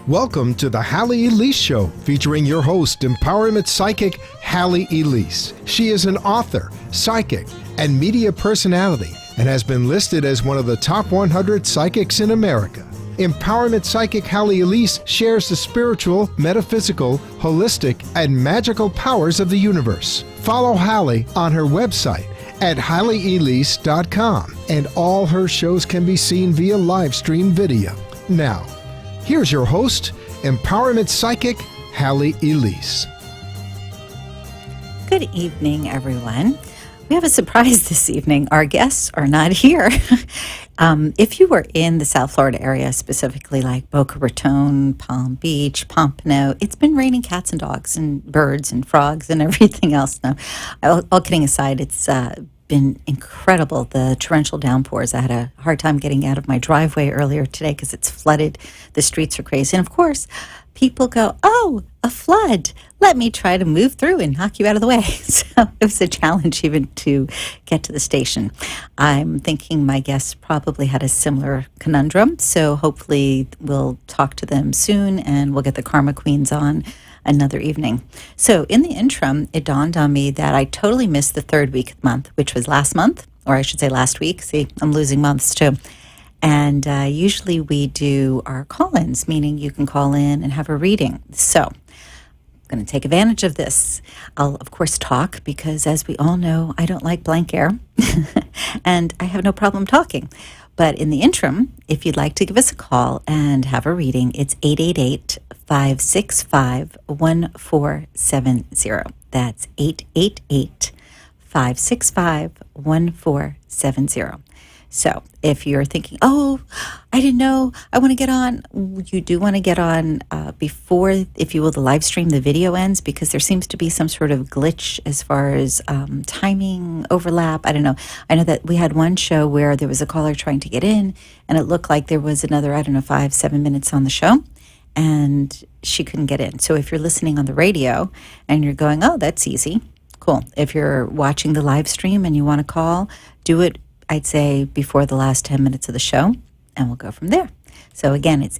Welcome to the Halley Elise Show, featuring your host, empowerment psychic Halley Elise. She is an author, psychic, and media personality, and has been listed as one of the top 100 psychics in America. Empowerment psychic Halley Elise shares the spiritual, metaphysical, holistic, and magical powers of the universe. Follow Halley on her website at HalleyElise.com, and all her shows can be seen via live stream video. Now, here's your host, empowerment psychic Halley Elise. Good evening, everyone. We have a surprise this evening. Our guests are not here. If you were in the South Florida area, specifically like Boca Raton, Palm Beach, Pompano, it's been raining cats and dogs and birds and frogs and everything else. Now, all kidding aside, it's been incredible, the torrential downpours. I had a hard time getting out of my driveway earlier today because it's flooded. The streets are crazy. And of course, people go, oh, a flood. Let me try to move through and knock you out of the way. So it was a challenge even to get to the station. I'm thinking my guests probably had a similar conundrum. So hopefully we'll talk to them soon and we'll get the Karma Queens on another evening. So in the interim, it dawned on me that I totally missed the third week of the month, which was last month, or I should say last week. See, I'm losing months too. And usually we do our call-ins, meaning you can call in and have a reading. So I'm going to take advantage of this. I'll, of course, talk because, as we all know, I don't like blank air and I have no problem talking. But in the interim, if you'd like to give us a call and have a reading, it's 888-565-1470. That's 888-565-1470. So if you're thinking, oh, I didn't know, I want to get on, you do want to get on before, if you will, the live stream, the video ends, because there seems to be some sort of glitch as far as timing overlap. I don't know. I know that we had one show where there was a caller trying to get in, and it looked like there was another, 5-7 minutes on the show, and she couldn't get in. So if you're listening on the radio and you're going, oh, that's easy, cool. If you're watching the live stream and you want to call, do it, I'd say, before the last 10 minutes of the show, and we'll go from there. So again, it's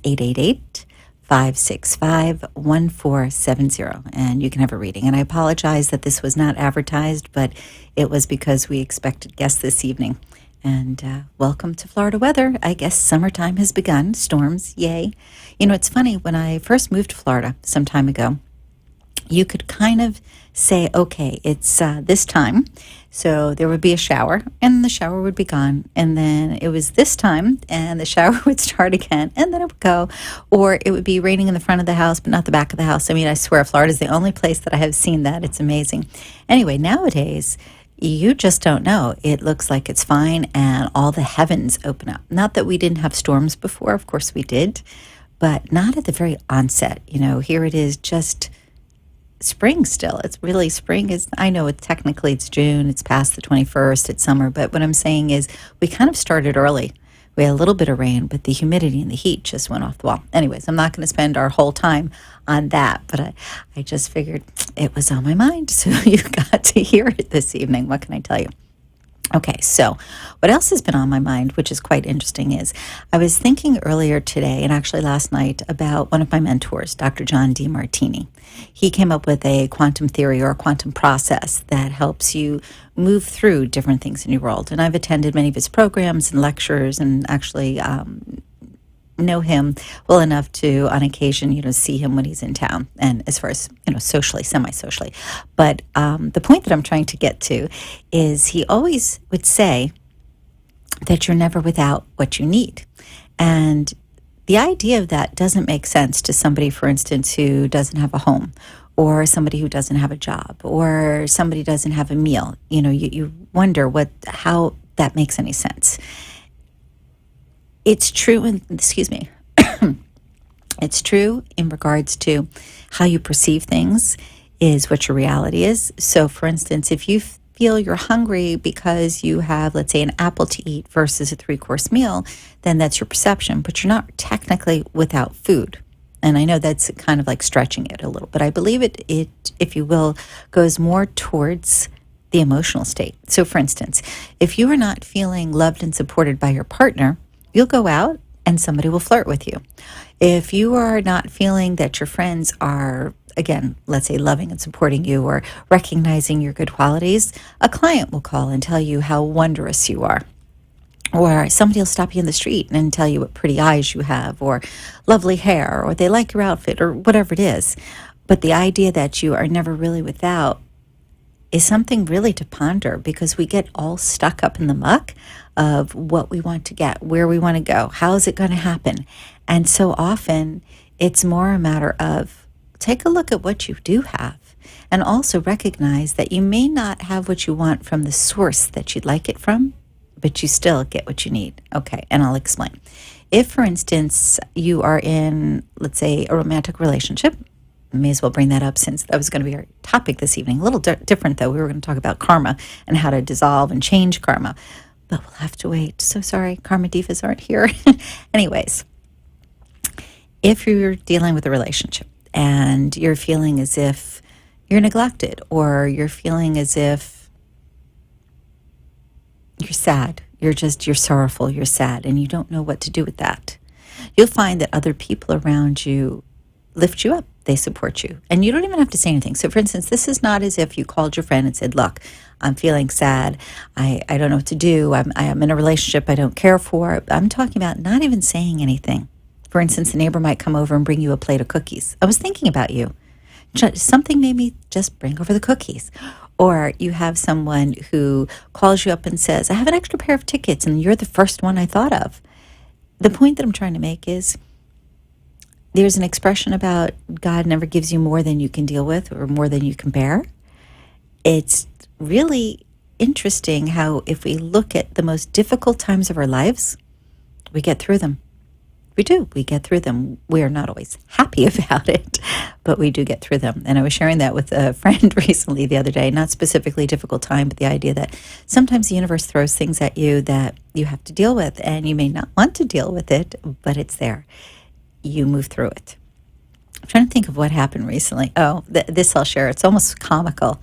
888-565-1470, and you can have a reading. And I apologize that this was not advertised, but it was because we expected guests this evening. And welcome to Florida weather. I guess summertime has begun. Storms, yay. You know, it's funny, when I first moved to Florida some time ago, you could kind of say, okay, it's this time. So there would be a shower, and the shower would be gone. And then it was this time, and the shower would start again, and then it would go. Or it would be raining in the front of the house, but not the back of the house. I mean, I swear, Florida is the only place that I have seen that. It's amazing. Anyway, nowadays, you just don't know. It looks like it's fine, and all the heavens open up. Not that we didn't have storms before. Of course we did. But not at the very onset. You know, here it is just spring still. It's really spring is, I know it's technically it's June, it's past the 21st, it's summer, but what I'm saying is we kind of started early. We had a little bit of rain, but the humidity and the heat just went off the wall. Anyways, I'm not going to spend our whole time on that, but I just figured it was on my mind, so you got to hear it this evening. What can I tell you? Okay, so what else has been on my mind, which is quite interesting, is I was thinking earlier today, and actually last night, about one of my mentors, Dr. John DeMartini. He came up with a quantum theory or a quantum process that helps you move through different things in your world. And I've attended many of his programs and lectures, and actually know him well enough to, on occasion, see him when he's in town, and as far as, socially, semi-socially. But the point that I'm trying to get to is he always would say that you're never without what you need. And the idea of that doesn't make sense to somebody, for instance, who doesn't have a home, or somebody who doesn't have a job, or somebody doesn't have a meal. You wonder how that makes any sense. It's true, it's true in regards to how you perceive things is what your reality is. So, for instance, if you feel you're hungry because you have, let's say, an apple to eat versus a 3-course meal, then that's your perception, but you're not technically without food. And I know that's kind of like stretching it a little, but I believe it, if you will, goes more towards the emotional state. So, for instance, if you are not feeling loved and supported by your partner, you'll go out and somebody will flirt with you. If you are not feeling that your friends are, again, let's say loving and supporting you or recognizing your good qualities, a client will call and tell you how wondrous you are. Or somebody will stop you in the street and tell you what pretty eyes you have, or lovely hair, or they like your outfit, or whatever it is. But the idea that you are never really without is something really to ponder, because we get all stuck up in the muck of what we want to get, where we want to go, how is it going to happen? And so often it's more a matter of take a look at what you do have, and also recognize that you may not have what you want from the source that you'd like it from, but you still get what you need. Okay, and I'll explain. If, for instance, you are in, let's say, a romantic relationship, I may as well bring that up since that was going to be our topic this evening. A little different, though. We were going to talk about karma and how to dissolve and change karma, but we'll have to wait. So sorry, Karma Divas aren't here. Anyways, if you're dealing with a relationship and you're feeling as if you're neglected, or you're feeling as if you're sad, you're sorrowful, you're sad, and you don't know what to do with that, you'll find that other people around you lift you up. They support you. And you don't even have to say anything. So, for instance, this is not as if you called your friend and said, look, I'm feeling sad. I don't know what to do. I'm in a relationship I don't care for. I'm talking about not even saying anything. For instance, the neighbor might come over and bring you a plate of cookies. I was thinking about you. Something made me just bring over the cookies. Or you have someone who calls you up and says, I have an extra pair of tickets, and you're the first one I thought of. The point that I'm trying to make is there's an expression about God never gives you more than you can deal with or more than you can bear. It's really interesting how if we look at the most difficult times of our lives, we get through them. We do. We get through them. We are not always happy about it, but we do get through them. And I was sharing that with a friend recently the other day, not specifically a difficult time, but the idea that sometimes the universe throws things at you that you have to deal with, and you may not want to deal with it, but it's there. You move through it. I'm trying to think of what happened recently. Oh, this I'll share. It's almost comical.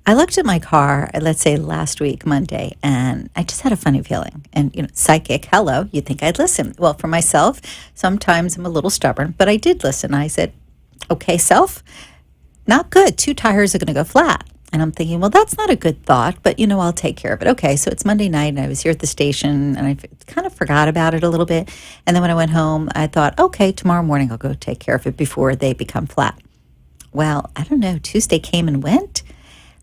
I looked at my car, let's say last week, Monday, and I just had a funny feeling. And, psychic, hello, you'd think I'd listen. Well, for myself, sometimes I'm a little stubborn, but I did listen. I said, okay, self, not good. 2 tires are going to go flat. And I'm thinking, well, that's not a good thought, but, I'll take care of it. Okay, so it's Monday night, and I was here at the station, and I kind of forgot about it a little bit. And then when I went home, I thought, okay, tomorrow morning I'll go take care of it before they become flat. Well, I don't know, Tuesday came and went.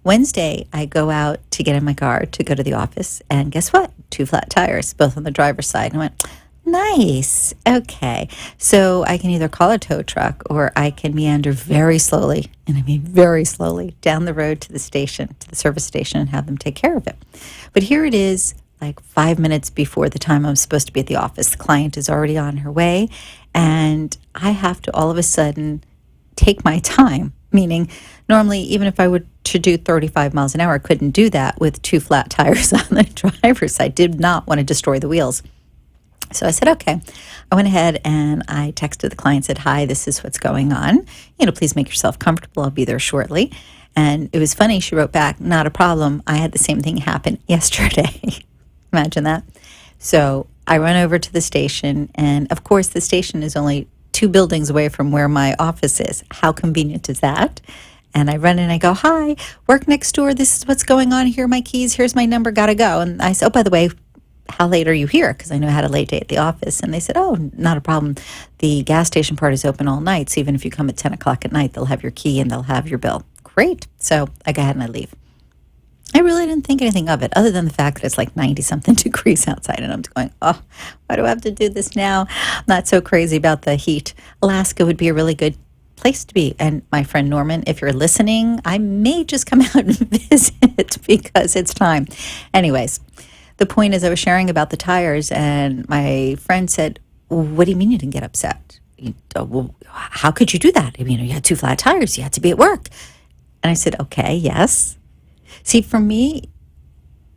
Wednesday, I go out to get in my car to go to the office, and guess what? 2 flat tires, both on the driver's side. And I went, nice. Okay. So I can either call a tow truck, or I can meander very slowly, and I mean very slowly, down the road to the station, to the service station, and have them take care of it. But here it is, like 5 minutes before the time I'm supposed to be at the office. The client is already on her way, and I have to all of a sudden take my time, meaning normally even if I were to do 35 miles an hour, I couldn't do that with 2 flat tires on the driver's side. I did not want to destroy the wheels. So I said, okay. I went ahead and I texted the client, said, hi, this is what's going on. Please make yourself comfortable. I'll be there shortly. And it was funny. She wrote back, not a problem. I had the same thing happen yesterday. Imagine that. So I run over to the station. And of course, the station is only 2 buildings away from where my office is. How convenient is that? And I run in and I go, hi, work next door. This is what's going on. Here are my keys. Here's my number. Gotta go. And I said, oh, by the way, how late are you here? Because I know I had a late day at the office. And they said, oh, not a problem. The gas station part is open all night. So even if you come at 10 o'clock at night, they'll have your key and they'll have your bill. Great. So I go ahead and I leave. I really didn't think anything of it, other than the fact that it's like 90-something degrees outside. And I'm going, oh, why do I have to do this now? I'm not so crazy about the heat. Alaska would be a really good place to be. And my friend Norman, if you're listening, I may just come out and visit because it's time. Anyways, the point is I was sharing about the tires, and my friend said, well, what do you mean you didn't get upset? Well, how could you do that? I mean, you had 2 flat tires. You had to be at work. And I said, okay, yes. See, for me,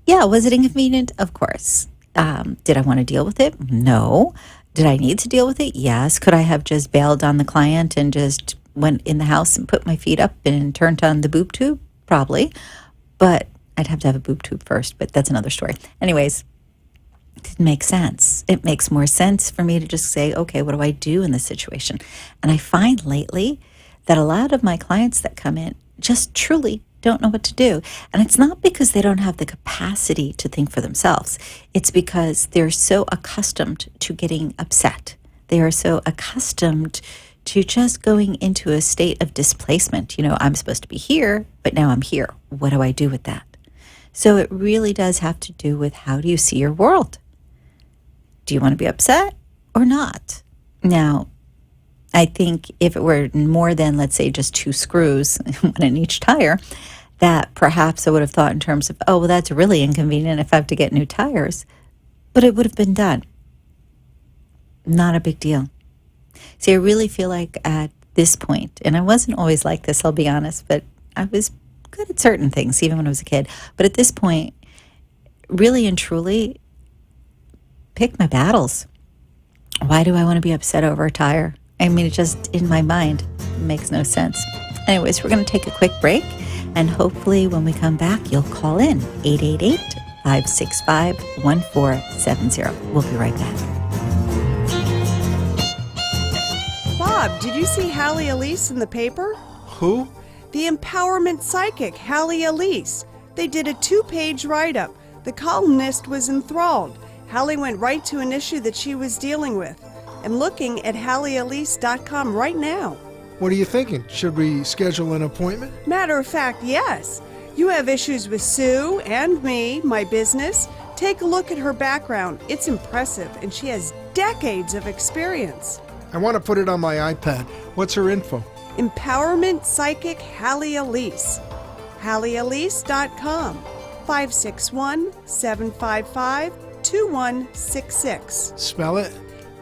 yeah, was it inconvenient? Of course. Did I want to deal with it? No. Did I need to deal with it? Yes. Could I have just bailed on the client and just went in the house and put my feet up and turned on the boob tube? Probably. But I'd have to have a boob tube first, but that's another story. Anyways, it didn't make sense. sense. It makes more sense for me to just say, okay, what do I do in this situation? And I find lately that a lot of my clients that come in just truly don't know what to do. And it's not because they don't have the capacity to think for themselves. It's because they're so accustomed to getting upset. They are so accustomed to just going into a state of displacement. I'm supposed to be here, but now I'm here. What do I do with that? So it really does have to do with, how do you see your world? Do you want to be upset or not? Now, I think if it were more than, let's say, just 2 screws, one in each tire, that perhaps I would have thought in terms of, oh, well, that's really inconvenient if I have to get new tires. But it would have been done. Not a big deal. See, I really feel like at this point, and I wasn't always like this, I'll be honest, but I was good at certain things, even when I was a kid. But at this point, really and truly, pick my battles. Why do I want to be upset over a tire? I mean, it just, in my mind, makes no sense. Anyways, we're going to take a quick break, and hopefully when we come back, you'll call in 888-565-1470. We'll be right back. Bob, did you see Halley Elise in the paper? Who? The empowerment psychic, Halley Elise. They did a 2-page write-up. The columnist was enthralled. Halley went right to an issue that she was dealing with. I'm looking at HalleyElise.com right now. What are you thinking? Should we schedule an appointment? Matter of fact, yes. You have issues with Sue and me, my business. Take a look at her background. It's impressive, and she has decades of experience. I want to put it on my iPad. What's her info? Empowerment Psychic Halley Elise. HalleyElise.com. 561-755-2166. Spell it.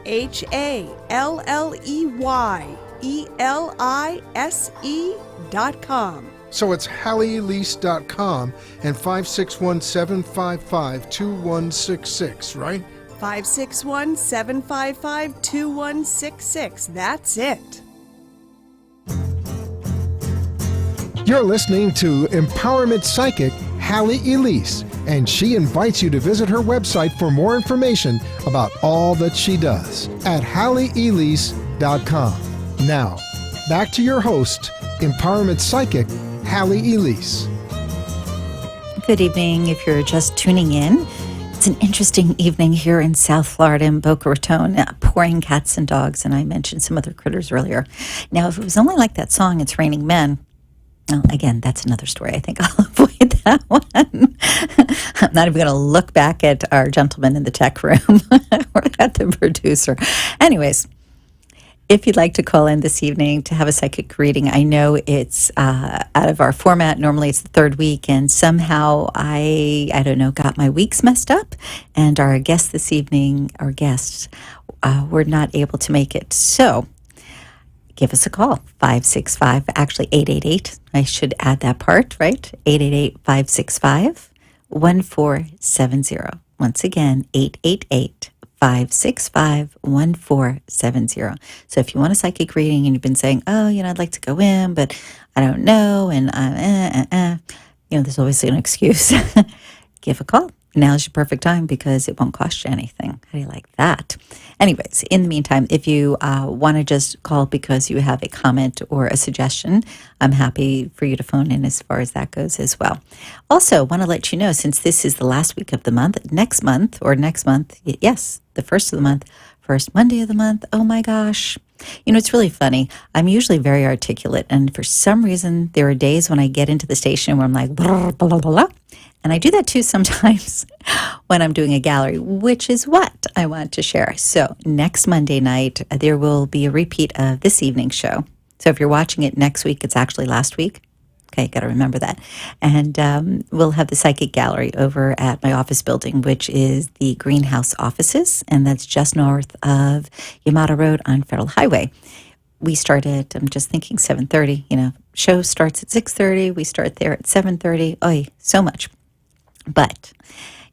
HalleyElise.com. So it's HalleyElise.com and 561-755-2166, right? 561-755-2166. That's it. You're listening to Empowerment Psychic Halley Elise, and she invites you to visit her website for more information about all that she does at HalleyElise.com. Now, back to your host, Empowerment Psychic Halley Elise. Good evening. If you're just tuning in, it's an interesting evening here in South Florida in Boca Raton, pouring cats and dogs, and I mentioned some other critters earlier. Now, if it was only like that song, It's Raining Men, well, again, that's another story. I think I'll avoid that one. I'm not even going to look back at our gentleman in the tech room or at the producer. Anyways, if you'd like to call in this evening to have a psychic reading, I know it's out of our format. Normally it's the third week, and somehow I don't know, got my weeks messed up, and our guest this evening, were not able to make it. So give us a call, 565, actually 888. I should add that part, right? 888-565-1470. Once again, 888-565-1470. So if you want a psychic reading and you've been saying, oh, I'd like to go in, but I don't know, and there's always an excuse. Give a call. Now's your perfect time because it won't cost you anything. How do you like that? Anyways, in the meantime, if you want to just call because you have a comment or a suggestion, I'm happy for you to phone in as far as that goes as well. Also, want to let you know, since this is the last week of the month, next month, yes, the first of the month, first Monday of the month, oh my gosh. It's really funny. I'm usually very articulate, and for some reason, there are days when I get into the station where I'm like, blah, blah, blah, blah. And I do that too sometimes when I'm doing a gallery, which is what I want to share. So next Monday night, there will be a repeat of this evening's show. So if you're watching it next week, it's actually last week. Okay, got to remember that. And we'll have the Psychic Gallery over at my office building, which is the Greenhouse offices, and that's just north of Yamata Road on Federal Highway. We start at, I'm just thinking 7:30, show starts at 6:30. We start there at 7:30. Oy, so much. But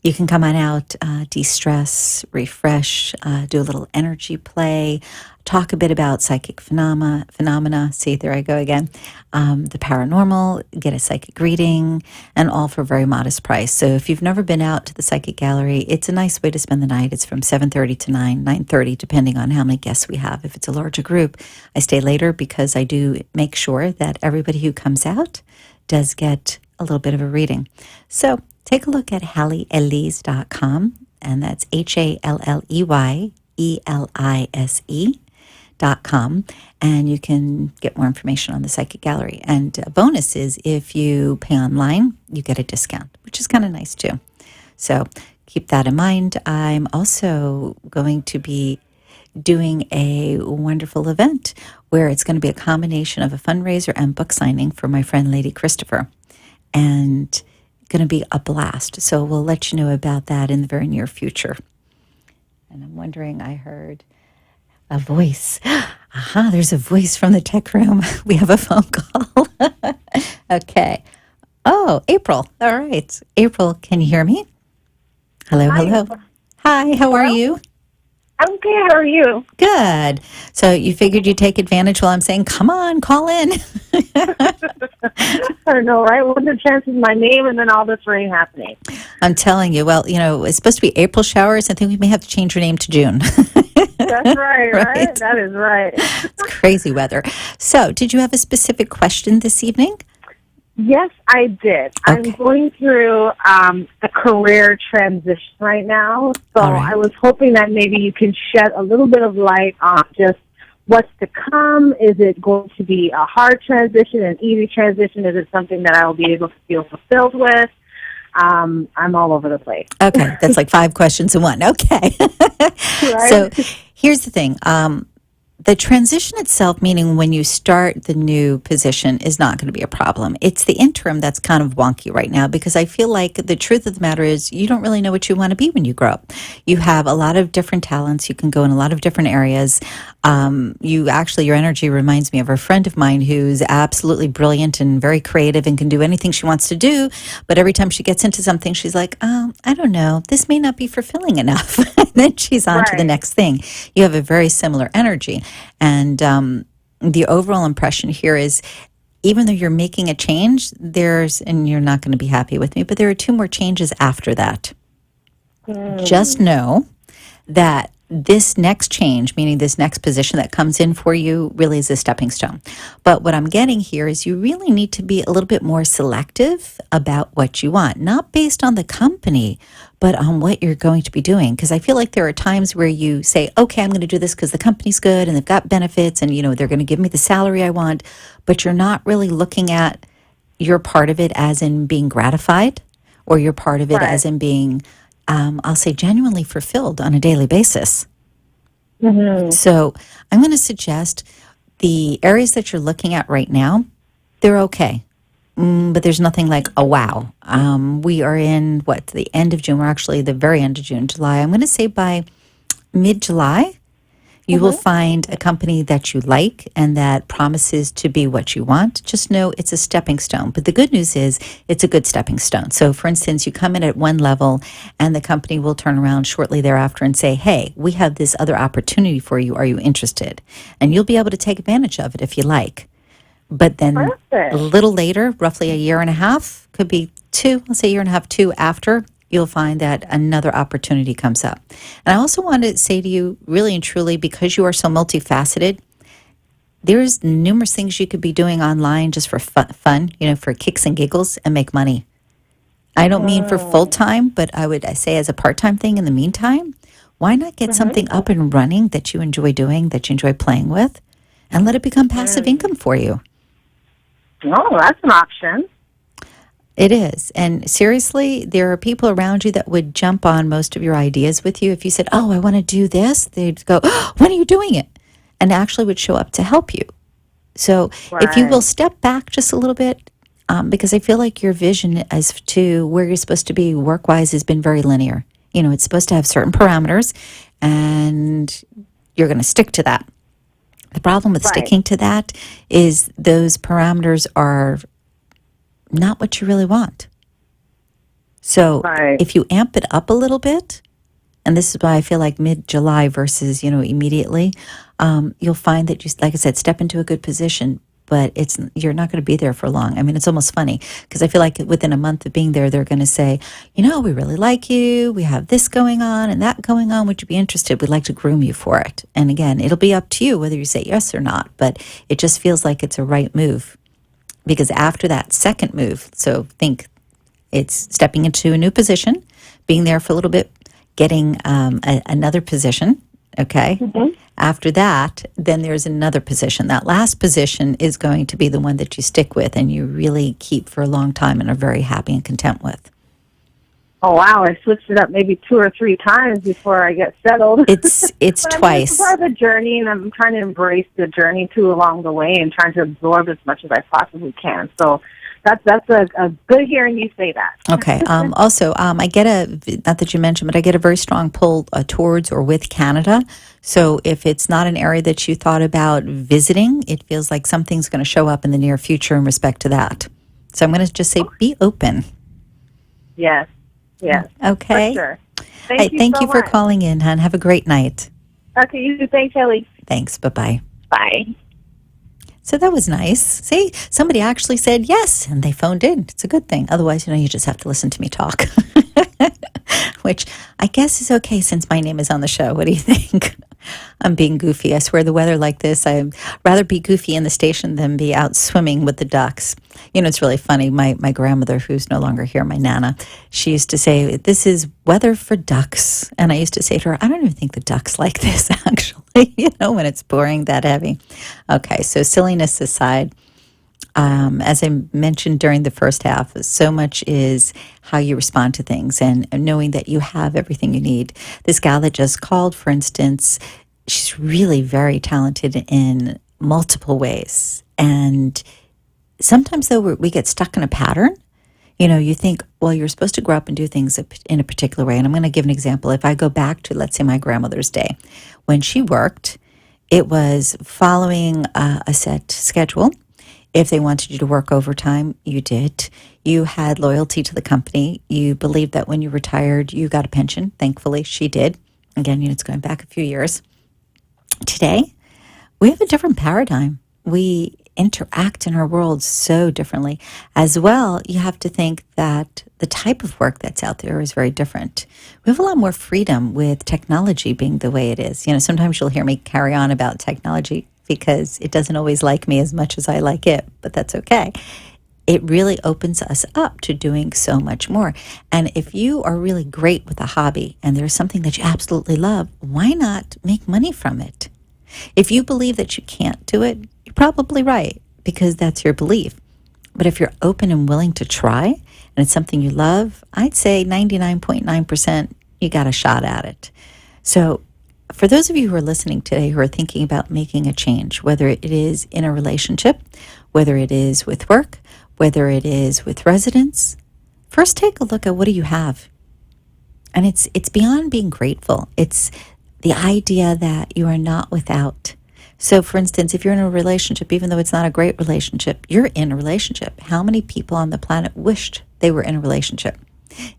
You can come on out, de-stress, refresh, do a little energy play, talk a bit about psychic phenomena. See, there I go again. The paranormal, get a psychic reading, and all for a very modest price. So if you've never been out to the Psychic Gallery, it's a nice way to spend the night. It's from 7:30 to 9:30, depending on how many guests we have. If it's a larger group, I stay later because I do make sure that everybody who comes out does get a little bit of a reading. So take a look at HalleyElise.com, and that's HalleyElise.com, and you can get more information on the Psychic Gallery. And a bonus is if you pay online, you get a discount, which is kind of nice too. So keep that in mind. I'm also going to be doing a wonderful event where it's going to be a combination of a fundraiser and book signing for my friend Lady Christopher, and going to be a blast. So we'll let you know about that in the very near future. And I'm wondering, I heard a voice. Aha, there's a voice from the tech room. We have a phone call. Okay. Oh, April. All right. April, can you hear me? Hello, Hi. hello. Hi, how are you? I'm good. How are you? Good. So you figured you'd take advantage while I'm saying, come on, call in. I don't know, right? What are the chances my name and then all this rain happening? I'm telling you, well, it's supposed to be April showers. I think we may have to change your name to June. That's right, right? That is right. It's crazy weather. So did you have a specific question this evening? Yes, I did. Okay. I'm going through a career transition right now, so All right. I was hoping that maybe you can shed a little bit of light on just what's to come. Is it going to be a hard transition, an easy transition? Is it something that I will be able to feel fulfilled with? I'm all over the place. Okay, that's like 5 questions in one. Okay. Right? So here's the thing. The transition itself, meaning when you start the new position, is not going to be a problem. It's the interim that's kind of wonky right now, because I feel like the truth of the matter is you don't really know what you want to be when you grow up. You have a lot of different talents. You can go in a lot of different areas. Your energy reminds me of a friend of mine who's absolutely brilliant and very creative and can do anything she wants to do. But every time she gets into something, she's like, I don't know, this may not be fulfilling enough. And then she's on to the Right. next thing. You have a very similar energy. And the overall impression here is, even though you're making a change, and you're not going to be happy with me, but there are 2 more changes after that. Just know that this next change, meaning this next position that comes in for you, really is a stepping stone. But what I'm getting here is you really need to be a little bit more selective about what you want, not based on the company, but on what you're going to be doing. Because I feel like there are times where you say, okay, I'm going to do this because the company's good and they've got benefits and, they're going to give me the salary I want, but you're not really looking at your part of it as in being gratified, or your part of it Right. as in being, I'll say, genuinely fulfilled on a daily basis. Mm-hmm. So I'm going to suggest the areas that you're looking at right now, they're okay. But there's nothing like a wow. We are in, the end of June? We're actually the very end of June, July. I'm going to say by mid-July, you will find a company that you like and that promises to be what you want. Just know it's a stepping stone. But the good news is it's a good stepping stone. So, for instance, you come in at one level and the company will turn around shortly thereafter and say, hey, we have this other opportunity for you. Are you interested? And you'll be able to take advantage of it if you like. But then Perfect. a little later, roughly a year and a half, could be 2, let's say a year and a half, 2 after, you'll find that another opportunity comes up. And I also want to say to you, really and truly, because you are so multifaceted, there's numerous things you could be doing online just for fun, for kicks and giggles, and make money. I don't mean for full-time, but I would say as a part-time thing in the meantime. Why not get something up and running that you enjoy doing, that you enjoy playing with, and let it become passive income for you? Oh, that's an option. It is. And seriously, there are people around you that would jump on most of your ideas with you. If you said, oh, I want to do this, they'd go, oh, when are you doing it? And actually would show up to help you. So if you will step back just a little bit, because I feel like your vision as to where you're supposed to be work-wise has been very linear. It's supposed to have certain parameters, and you're going to stick to that. The problem with sticking to that is those parameters are not what you really want. So Right. if you amp it up a little bit, and this is why I feel like mid-July versus, immediately, you'll find that you, like I said, step into a good position, but you're not going to be there for long. I mean, it's almost funny because I feel like within a month of being there, they're going to say, we really like you. We have this going on and that going on. Would you be interested? We'd like to groom you for it. And again, it'll be up to you whether you say yes or not, but it just feels like it's a right move because after that second move, so think it's stepping into a new position, being there for a little bit, getting another position, okay? After that, then there's another position. That last position is going to be the one that you stick with and you really keep for a long time and are very happy and content with. Oh, wow. I switched it up maybe 2 or 3 times before I get settled. It's But twice. it's part of the journey, and I'm trying to embrace the journey, too, along the way and trying to absorb as much as I possibly can. So that's a good hearing you say that. Okay. Also, I get not that you mentioned, but I get a very strong pull towards or with Canada. So if it's not an area that you thought about visiting, it feels like something's going to show up in the near future in respect to that. So I'm going to just say be open. Yes. Yes. Okay. For sure. Thank you so you for much. calling in, hon. Have a great night. Okay, you too. Thanks, Ellie. Thanks. Bye-bye. Bye. So that was nice. See, somebody actually said yes, and they phoned in. It's a good thing. Otherwise, you just have to listen to me talk, which I guess is okay since my name is on the show. What do you think? I'm being goofy. I swear the weather like this, I'd rather be goofy in the station than be out swimming with the ducks. It's really funny. My grandmother, who's no longer here, my Nana, she used to say, this is weather for ducks. And I used to say to her, I don't even think the ducks like this, actually, when it's pouring that heavy. Okay, so silliness aside, as I mentioned during the first half, so much is how you respond to things and knowing that you have everything you need. This gal that just called, for instance, she's really very talented in multiple ways. And sometimes, though, we get stuck in a pattern. You think, well, you're supposed to grow up and do things in a particular way. And I'm going to give an example. If I go back to, let's say, my grandmother's day, when she worked, it was following a set schedule. If they wanted you to work overtime, you did. You had loyalty to the company. You believed that when you retired, you got a pension. Thankfully, she did. Again, it's going back a few years. Today, we have a different paradigm. We interact in our world so differently. As well, you have to think that the type of work that's out there is very different. We have a lot more freedom with technology being the way it is. Sometimes you'll hear me carry on about technology because it doesn't always like me as much as I like it, but that's okay. It really opens us up to doing so much more. And if you are really great with a hobby and there's something that you absolutely love, why not make money from it? If you believe that you can't do it, you're probably right because that's your belief. But if you're open and willing to try and it's something you love, I'd say 99.9% you got a shot at it. So for those of you who are listening today who are thinking about making a change, whether it is in a relationship, whether it is with work, whether it is with residents, first take a look at what do you have. And it's beyond being grateful. It's the idea that you are not without. So, for instance, if you're in a relationship, even though it's not a great relationship, you're in a relationship. How many people on the planet wished they were in a relationship?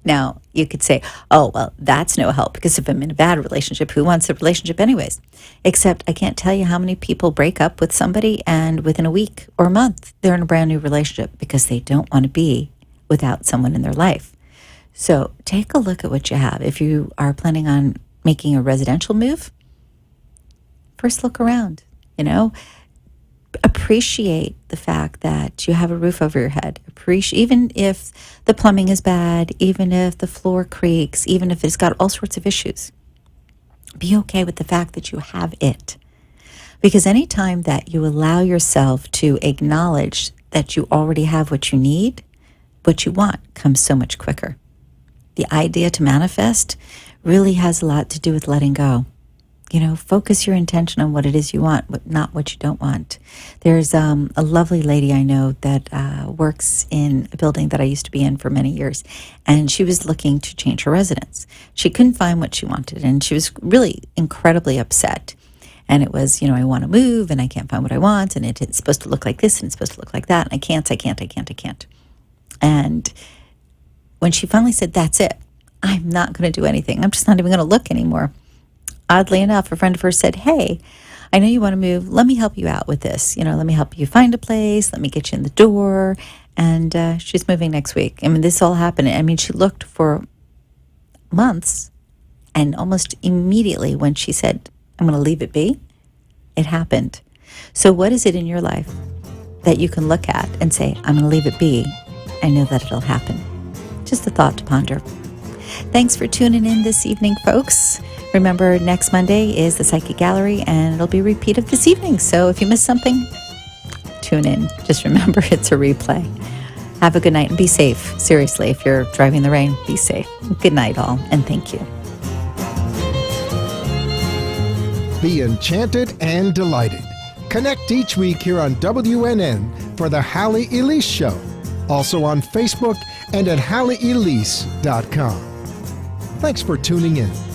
Now, you could say, oh, well, that's no help because if I'm in a bad relationship, who wants a relationship anyways? Except I can't tell you how many people break up with somebody and within a week or a month, they're in a brand new relationship because they don't want to be without someone in their life. So take a look at what you have. If you are planning on making a residential move, first look around, appreciate the fact that you have a roof over your head. Even if the plumbing is bad, even if the floor creaks, even if it's got all sorts of issues, be okay with the fact that you have it. Because anytime that you allow yourself to acknowledge that you already have what you need, what you want comes so much quicker. The idea to manifest really has a lot to do with letting go. Focus your intention on what it is you want, but not what you don't want. There's a lovely lady I know that works in a building that I used to be in for many years, and she was looking to change her residence. She couldn't find what she wanted, and she was really incredibly upset. And it was, I want to move, and I can't find what I want, and it's supposed to look like this, and it's supposed to look like that, and I can't. And when she finally said, "That's it, I'm not going to do anything. I'm just not even going to look anymore." Oddly enough, a friend of hers said, "Hey, I know you want to move. Let me help you out with this. Let me help you find a place. Let me get you in the door." And she's moving next week. I mean, this all happened. I mean, she looked for months, and almost immediately when she said, "I'm going to leave it be," it happened. So what is it in your life that you can look at and say, "I'm going to leave it be. I know that it'll happen"? Just a thought to ponder. Thanks for tuning in this evening, folks. Remember, next Monday is the Psychic Gallery, and it'll be a repeat of this evening. So if you missed something, tune in. Just remember, it's a replay. Have a good night and be safe. Seriously, if you're driving the rain, be safe. Good night, all, and thank you. Be enchanted and delighted. Connect each week here on WNN for the Halley Elise Show. Also on Facebook and at HalleyElise.com. Thanks for tuning in.